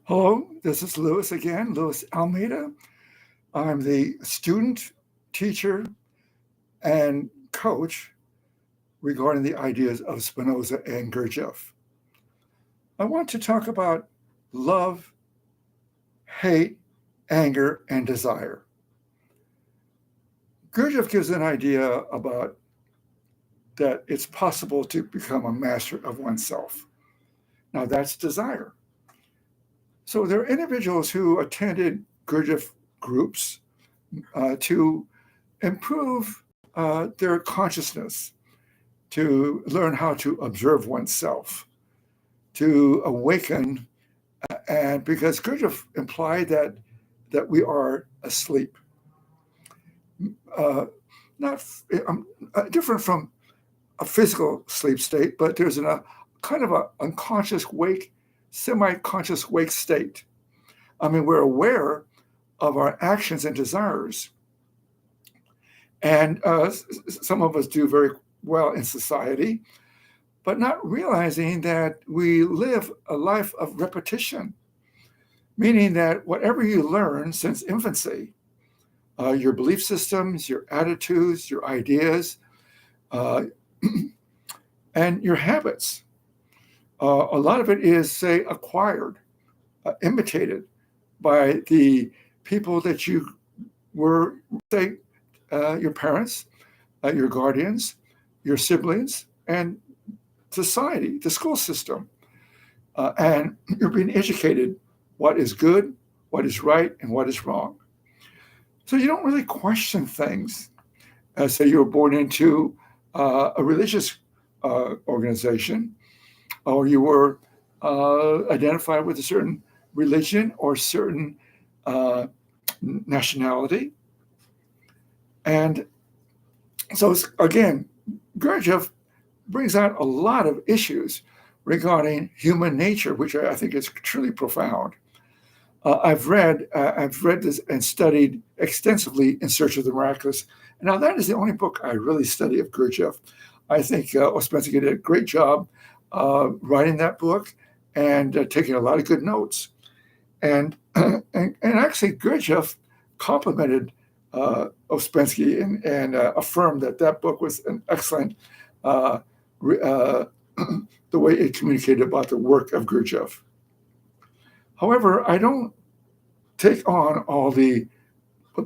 Hello, this is Louis again, Louis Almeida. I'm the student, teacher, and coach regarding the ideas of Spinoza and Gurdjieff. I want to talk about love, hate, anger, and desire. Gurdjieff gives an idea about that it's possible to become a master of oneself. Now, that's desire. So there are individuals who attended Gurdjieff groups to improve their consciousness, to learn how to observe oneself, to awaken, and because Gurdjieff implied that we are asleep, not different from a physical sleep state, but there's a kind of an unconscious wake, semi-conscious wake state. I mean, we're aware of our actions and desires. And some of us do very well in society, but not realizing that we live a life of repetition, meaning that whatever you learn since infancy, your belief systems, your attitudes, your ideas, and your habits, a lot of it is, say, acquired, imitated by the people that you were, say, your parents, your guardians, your siblings, and society, the school system. And you're being educated what is good, what is right, and what is wrong. So you don't really question things. Say you were born into a religious organization, or you were identified with a certain religion or certain nationality. And so, again, Gurdjieff brings out a lot of issues regarding human nature, which I think is truly profound. I've read this and studied extensively In Search of the Miraculous. And now that is the only book I really study of Gurdjieff. I think Ouspensky did a great job writing that book and taking a lot of good notes. And actually, Gurdjieff complimented Ouspensky and affirmed that book was an excellent, the way it communicated about the work of Gurdjieff. However, I don't take on all the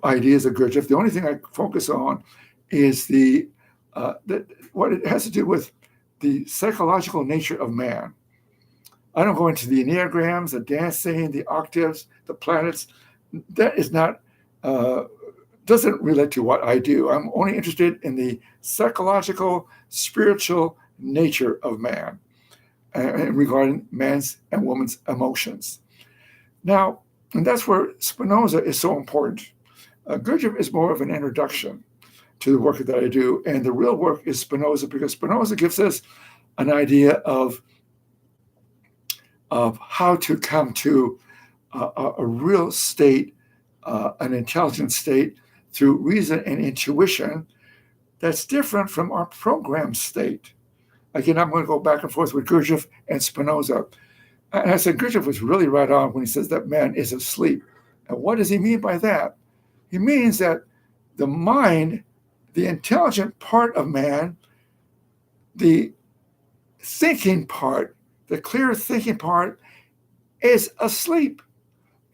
ideas of Gurdjieff. The only thing I focus on is what it has to do with the psychological nature of man. I don't go into the enneagrams, the dancing, the octaves, the planets. That is not doesn't relate to what I do. I'm only interested in the psychological, spiritual nature of man and regarding man's and woman's emotions. Now, and that's where Spinoza is so important. Gurdjieff is more of an introduction to the work that I do, and the real work is Spinoza, because Spinoza gives us an idea of how to come to a real state, an intelligent state through reason and intuition that's different from our programmed state. Again, I'm going to go back and forth with Gurdjieff and Spinoza. And I said Gurdjieff was really right on when he says that man is asleep. And what does he mean by that? He means that the mind, the intelligent part of man, the thinking part, the clear thinking part, is asleep.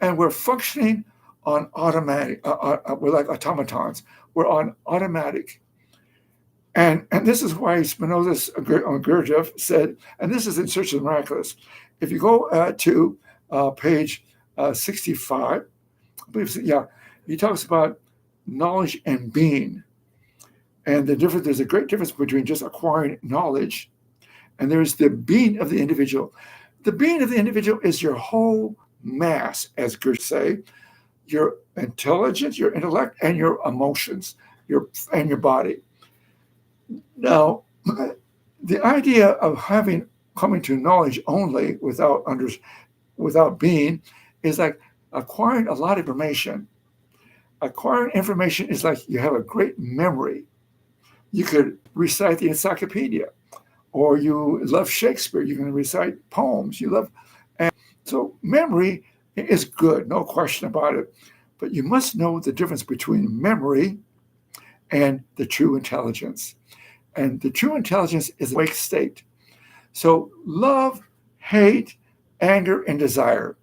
And we're functioning on automatic. We're like automatons. We're on automatic. And this is why Spinoza on Gurdjieff said, and this is In Search of the Miraculous. If you go to page 65, I believe, he talks about knowledge and being. And there's a great difference between just acquiring knowledge and there's the being of the individual. The being of the individual is your whole mass, as Gurdjieff say, your intelligence, your intellect, and your emotions, and your body. Now, the idea of coming to knowledge only without being is like acquiring a lot of information. Acquiring information is like you have a great memory. You could recite the encyclopedia, or you love Shakespeare. You can recite poems. And so memory is good, no question about it. But you must know the difference between memory and the true intelligence. And the true intelligence is a awake state. So love, hate, anger, and desire.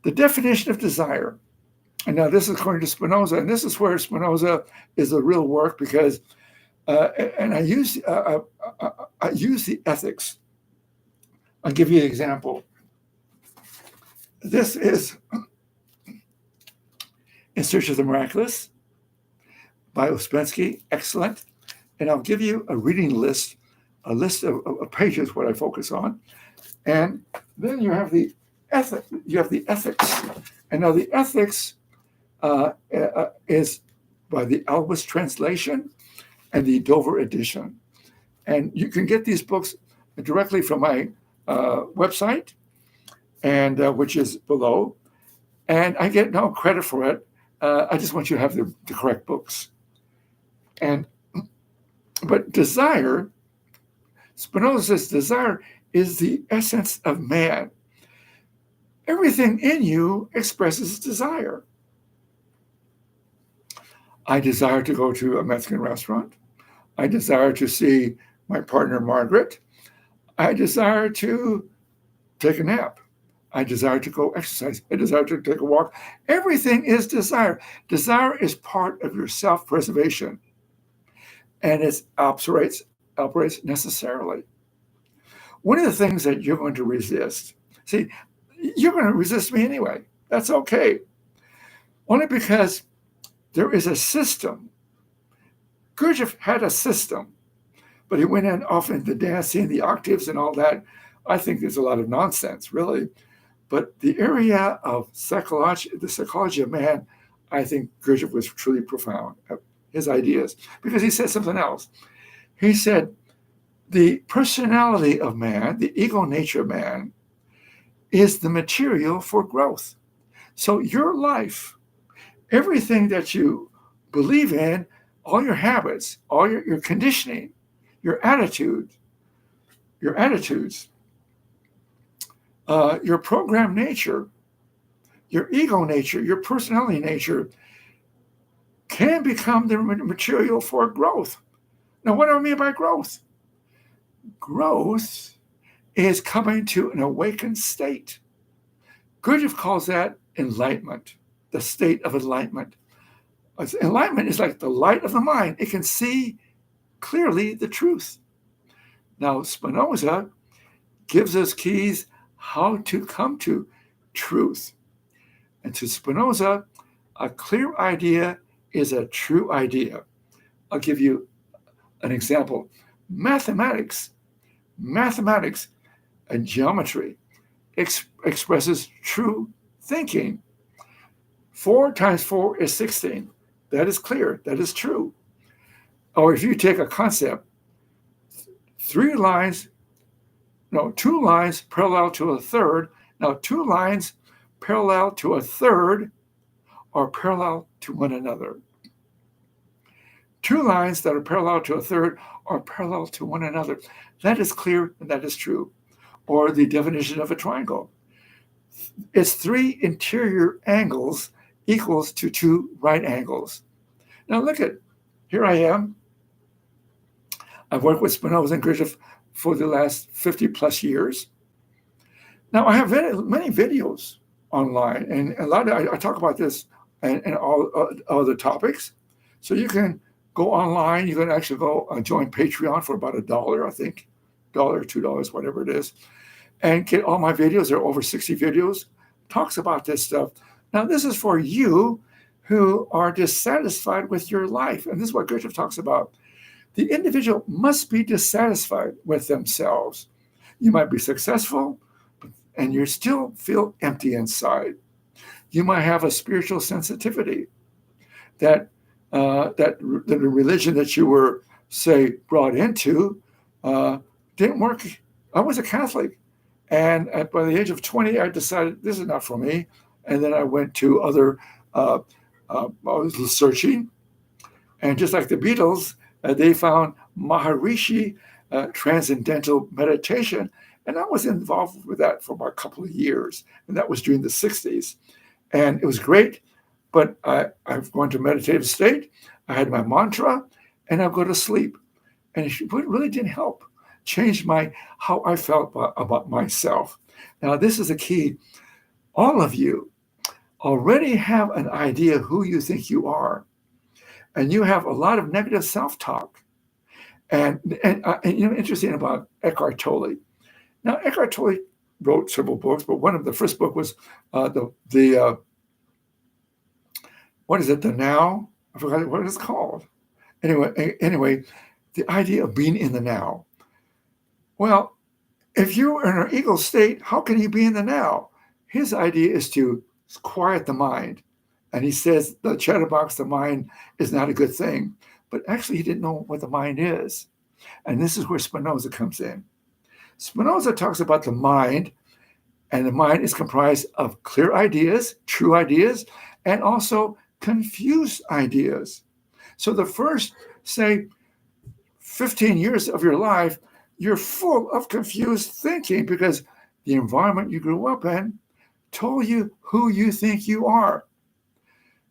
The definition of desire, and now this is according to Spinoza, and this is where Spinoza is the real work, because, and I use the ethics. I'll give you an example. This is In Search of the Miraculous by Ouspensky, excellent. And I'll give you a reading list, a list of pages what I focus on. And then you have the ethics. And now the ethics is by the Albus translation and the Dover edition. And you can get these books directly from my website, and which is below. And I get no credit for it. I just want you to have the correct books. But desire, Spinoza says desire is the essence of man. Everything in you expresses desire. I desire to go to a Mexican restaurant. I desire to see my partner, Margaret. I desire to take a nap. I desire to go exercise. I desire to take a walk. Everything is desire. Desire is part of your self-preservation, and it operates necessarily. One of the things that you're going to resist, see, you're going to resist me anyway. That's okay. Only because there is a system. Gurdjieff had a system, but he went in off into dancing, the octaves and all that. I think there's a lot of nonsense, really. But the area of the psychology of man, I think Gurdjieff was truly profound, his ideas, because he said something else. He said, the personality of man, the ego nature of man, is the material for growth. So your life, everything that you believe in, all your habits, all your conditioning, your attitudes, your programmed nature, your ego nature, your personality nature can become the material for growth. Now, what do I mean by growth? Growth is coming to an awakened state. Gurdjieff calls that enlightenment, the state of enlightenment. Enlightenment is like the light of the mind. It can see clearly the truth. Now, Spinoza gives us keys how to come to truth. And to Spinoza, a clear idea is a true idea. I'll give you an example. Mathematics and geometry expresses true thinking. 4 times 4 is 16. That is clear. That is true. Or if you take a concept, 2 lines parallel to a third. Now, 2 lines parallel to a third are parallel to one another. 2 lines that are parallel to a third are parallel to one another. That is clear and that is true. Or the definition of a triangle. Its 3 interior angles equals to 2 right angles. Now look at, here I am. I've worked with Spinoza and Gurdjieff for the last 50 plus years. Now I have many videos online, and a lot of I talk about this and all other topics. So you can go online. You can actually go join Patreon for about $1, I think, $1, $2, whatever it is, and get all my videos. There are over 60 videos. Talks about this stuff. Now this is for you who are dissatisfied with your life, and this is what Gurdjieff talks about. The individual must be dissatisfied with themselves. You might be successful, and you still feel empty inside. You might have a spiritual sensitivity that the religion that you were, say, brought into didn't work. I was a Catholic, and by the age of 20, I decided this is not for me. And then I went to other, I was searching, and just like the Beatles, they found Maharishi, transcendental meditation, And I was involved with that for about a couple of years. And that was during the 60s. And it was great. But I've gone to meditative state. I had my mantra, and I'd go to sleep. And it really didn't help change how I felt about myself. Now, this is a key. All of you already have an idea who you think you are. And you have a lot of negative self-talk. And interesting about Eckhart Tolle. Now, Eckhart Tolle wrote several books, but one of the first book was what is it? The Now? I forgot what it's called. Anyway, the idea of being in the now. Well, if you're in an ego state, how can you be in the now? His idea is to quiet the mind. And he says the chatterbox, the mind, is not a good thing. But actually, he didn't know what the mind is. And this is where Spinoza comes in. Spinoza talks about the mind, and the mind is comprised of clear ideas, true ideas, and also confused ideas. So the first, say, 15 years of your life, you're full of confused thinking because the environment you grew up in told you who you think you are.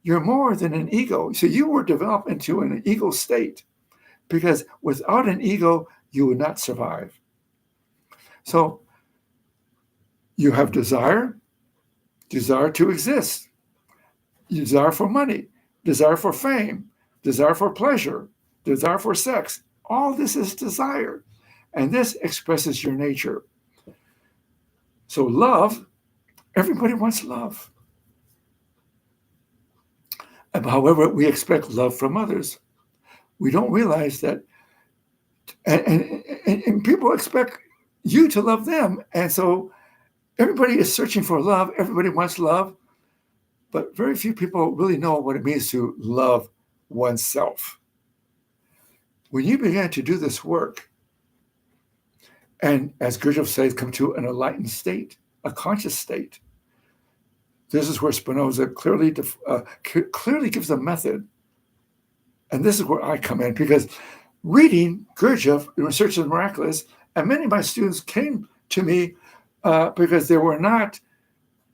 You're more than an ego. So you were developed into an ego state because without an ego, you would not survive. So you have desire to exist, desire for money, desire for fame, desire for pleasure, desire for sex. All this is desire, and this expresses your nature. So love, everybody wants love. However, we expect love from others. We don't realize that, and people expect you to love them. And so everybody is searching for love. Everybody wants love, but very few people really know what it means to love oneself. When you begin to do this work, and as Gurdjieff says, come to an enlightened state, a conscious state, this is where Spinoza clearly gives a method. And this is where I come in, because reading Gurdjieff, Research of the Miraculous, and many of my students came to me because they were not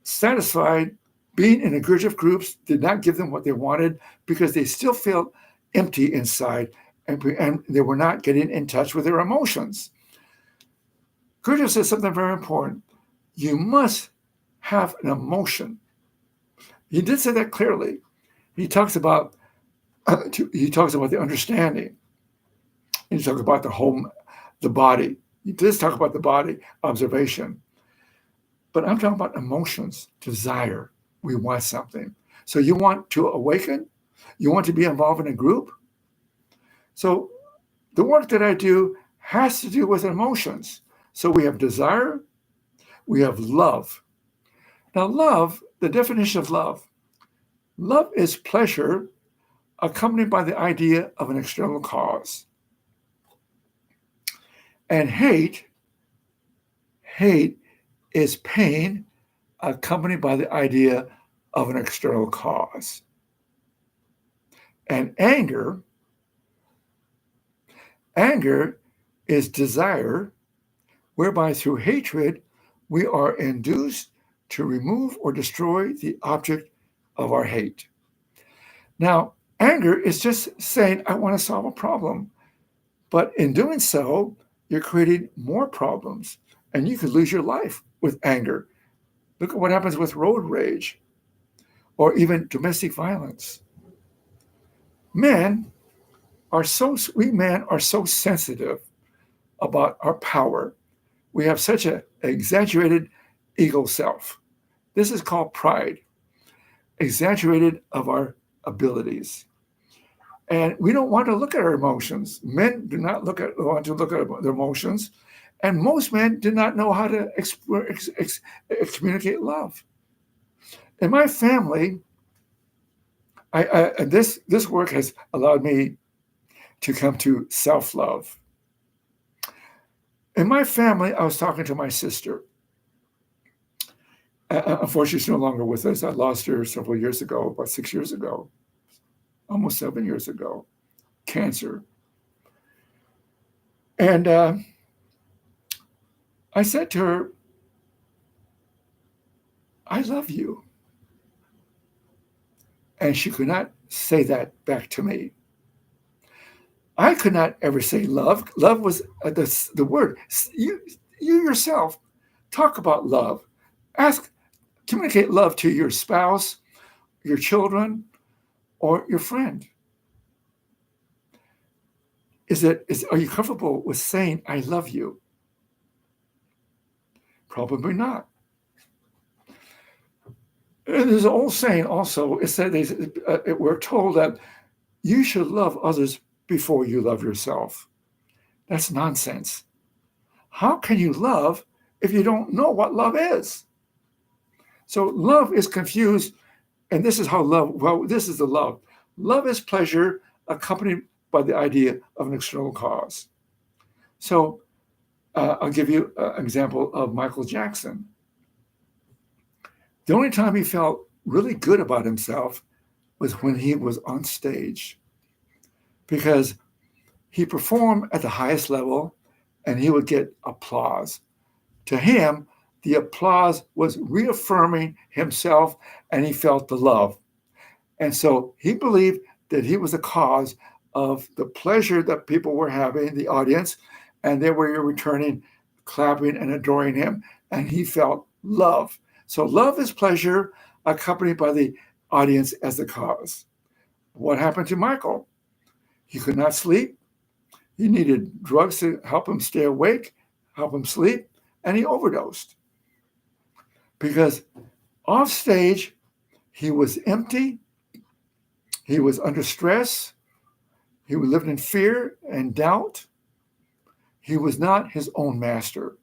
satisfied being in the Gurdjieff groups, did not give them what they wanted because they still felt empty inside and they were not getting in touch with their emotions. Gurdjieff says something very important. You must have an emotion. He did say that clearly. He talks about the understanding. He talks about the body. He does talk about the body, observation. But I'm talking about emotions, desire. We want something. So you want to awaken? You want to be involved in a group? So the work that I do has to do with emotions. So we have desire, we have love. Now, love, the definition of love is pleasure accompanied by the idea of an external cause. And hate is pain accompanied by the idea of an external cause. And anger is desire, whereby through hatred we are induced to remove or destroy the object of our hate. Now, anger is just saying, I want to solve a problem. But in doing so, you're creating more problems, and you could lose your life with anger. Look at what happens with road rage or even domestic violence. We men are so sensitive about our power. We have such an exaggerated ego self. This is called pride, exaggerated of our abilities. And we don't want to look at our emotions. Men do not want to look at their emotions. And most men do not know how to communicate love. In my family, this work has allowed me to come to self-love. In my family, I was talking to my sister. Unfortunately, she's no longer with us. I lost her several years ago, about 6 years ago, almost 7 years ago, cancer. And I said to her, I love you. And she could not say that back to me. I could not ever say love. Love was the word. You yourself talk about love. Communicate love to your spouse, your children, or your friend. Are you comfortable with saying I love you? Probably not. And there's an old saying also. It said we're told that you should love others before you love yourself. That's nonsense. How can you love if you don't know what love is? So love is confused, and this is how this is the love. Love is pleasure accompanied by the idea of an external cause. So I'll give you an example of Michael Jackson. The only time he felt really good about himself was when he was on stage, because he performed at the highest level and he would get applause. To him, the applause was reaffirming himself, and he felt the love. And so he believed that he was the cause of the pleasure that people were having, the audience, and they were returning, clapping and adoring him, and he felt love. So love is pleasure accompanied by the audience as the cause. What happened to Michael? He could not sleep. He needed drugs to help him stay awake, help him sleep, and he overdosed. Because off stage, he was empty, he was under stress, he lived in fear and doubt. He was not his own master.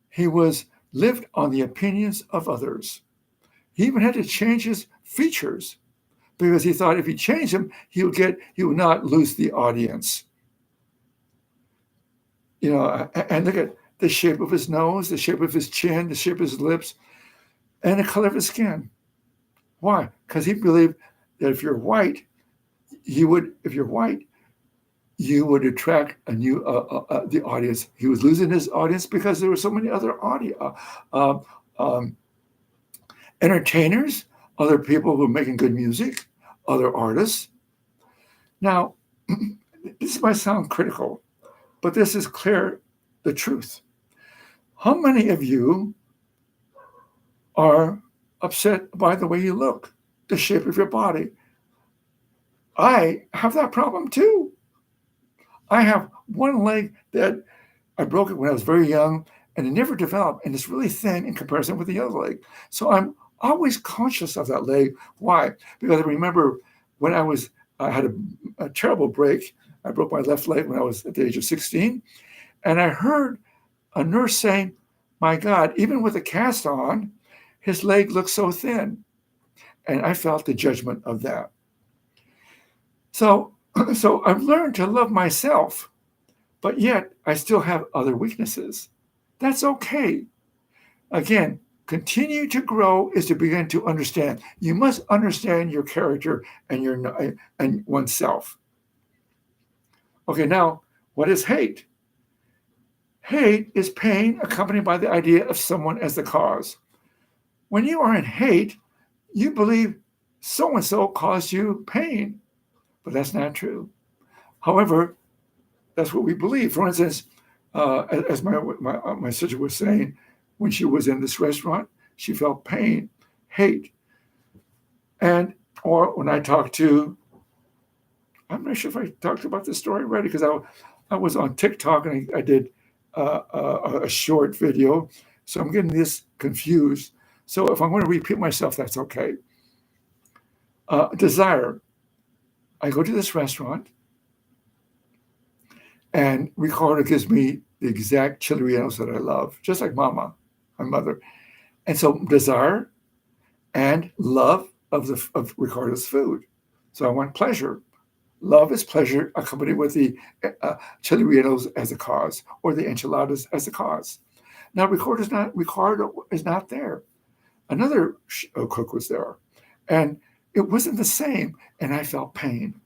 He lived on the opinions of others. He even had to change his features because he thought if he changed them, he would not lose the audience. And look at the shape of his nose, the shape of his chin, the shape of his lips, and the color of his skin. Why? Because he believed that if you're white, you would attract the audience. He was losing his audience because there were so many other entertainers, other people who were making good music, other artists. Now, this might sound critical, but this is clear the truth. How many of you are upset by the way you look, the shape of your body? I have that problem too. I have one leg that I broke it when I was very young, and it never developed, and it's really thin in comparison with the other leg. So I'm always conscious of that leg. Why? Because I remember when I had a terrible break. I broke my left leg when I was at the age of 16, and I heard a nurse saying, "My God, even with a cast on, his leg looks so thin." And I felt the judgment of that. So I've learned to love myself, but yet I still have other weaknesses. That's okay. Again, continue to grow is to begin to understand. You must understand your character and oneself. Okay, now, what is hate? Hate is pain accompanied by the idea of someone as the cause. When you are in hate, you believe so-and-so caused you pain, but that's not true. However, that's what we believe. For instance, as my sister was saying, when she was in this restaurant, she felt pain, hate. Or when I talked to, I'm not sure if I talked about this story already, because I was on TikTok and I did a short video. So I'm getting this confused. So if I'm going to repeat myself, that's okay. Desire. I go to this restaurant, and Ricardo gives me the exact chili rellenos that I love, just like Mama, my mother. And so desire and love of Ricardo's food. So I want pleasure. Love is pleasure accompanied with the chili rellenos as a cause, or the enchiladas as a cause. Now Ricardo is not there. Another cook was there, and it wasn't the same, and I felt pain.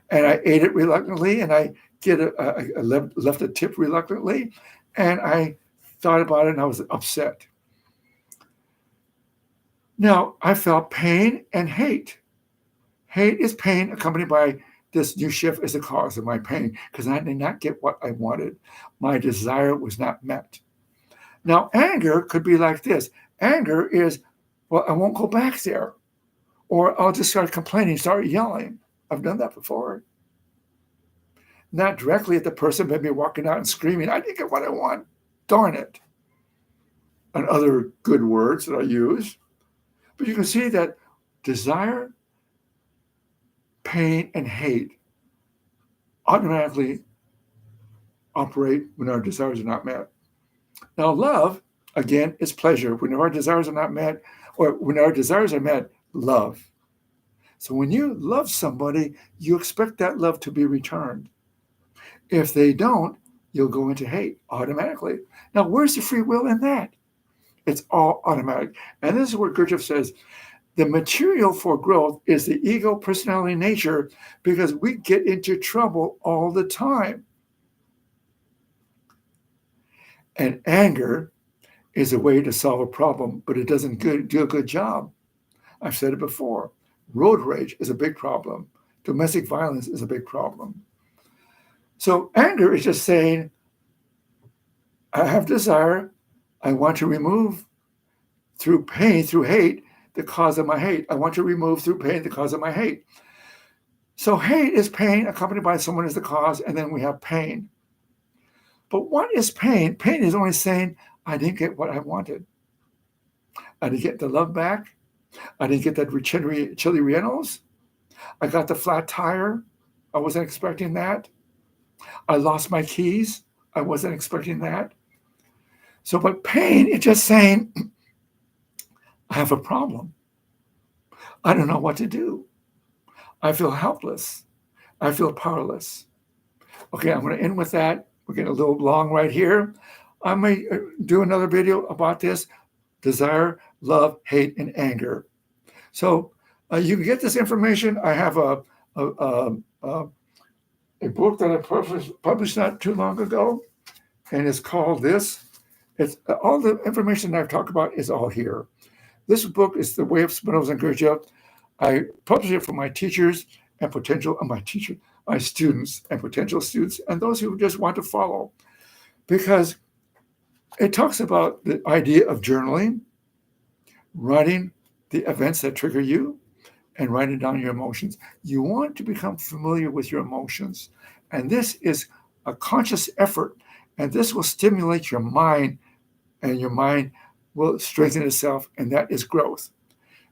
And I ate it reluctantly, and I left a tip reluctantly, And I thought about it and I was upset. Now, I felt pain and hate. Hate is pain accompanied by this new shift is the cause of my pain because I did not get what I wanted. My desire was not met. Now, anger could be like this. Anger is, well, I won't go back there. Or I'll just start complaining, start yelling. I've done that before. Not directly at the person, maybe walking out and screaming, I didn't get what I want. Darn it. And other good words that I use. But you can see that desire, pain, and hate automatically operate when our desires are not met. Now, love, again, is pleasure. When our desires are not met, or when our desires are met, love. So when you love somebody, you expect that love to be returned. If they don't, you'll go into hate automatically. Now, where's the free will in that? It's all automatic. And this is where Gurdjieff says, the material for growth is the ego, personality, nature, because we get into trouble all the time. And anger is a way to solve a problem, but it doesn't do a good job. I've said it before. Road rage is a big problem. Domestic violence is a big problem. So anger is just saying, I have desire. I want to remove through pain, through hate, the cause of my hate. I want to remove through pain the cause of my hate. So hate is pain accompanied by someone as the cause, and then we have pain. But what is pain? Pain is only saying, I didn't get what I wanted. I didn't get the love back. I didn't get that chili rellenos. I got the flat tire. I wasn't expecting that. I lost my keys. I wasn't expecting that. So, but pain is just saying, I have a problem. I don't know what to do. I feel helpless. I feel powerless. Okay, I'm going to end with that. We're getting a little long right here. I may do another video about this: desire, love, hate, and anger. So you can get this information. I have a book that I published not too long ago, and it's called this. It's all the information I've talked about is all here. This book is The Way of Spinoza and Gurdjieff. I published it for my teachers and my students and potential students, and those who just want to follow, because it talks about the idea of journaling, writing the events that trigger you, and writing down your emotions. You want to become familiar with your emotions, and this is a conscious effort, and this will stimulate your mind, and your mind will strengthen itself, and that is growth.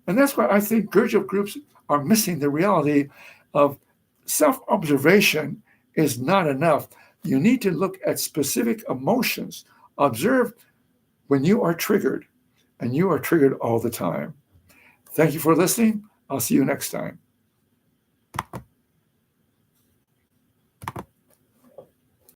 And that's why I think Gurdjieff groups are missing the reality of self-observation is not enough. You need to look at specific emotions. Observe when you are triggered, and you are triggered all the time. Thank you for listening. I'll see you next time.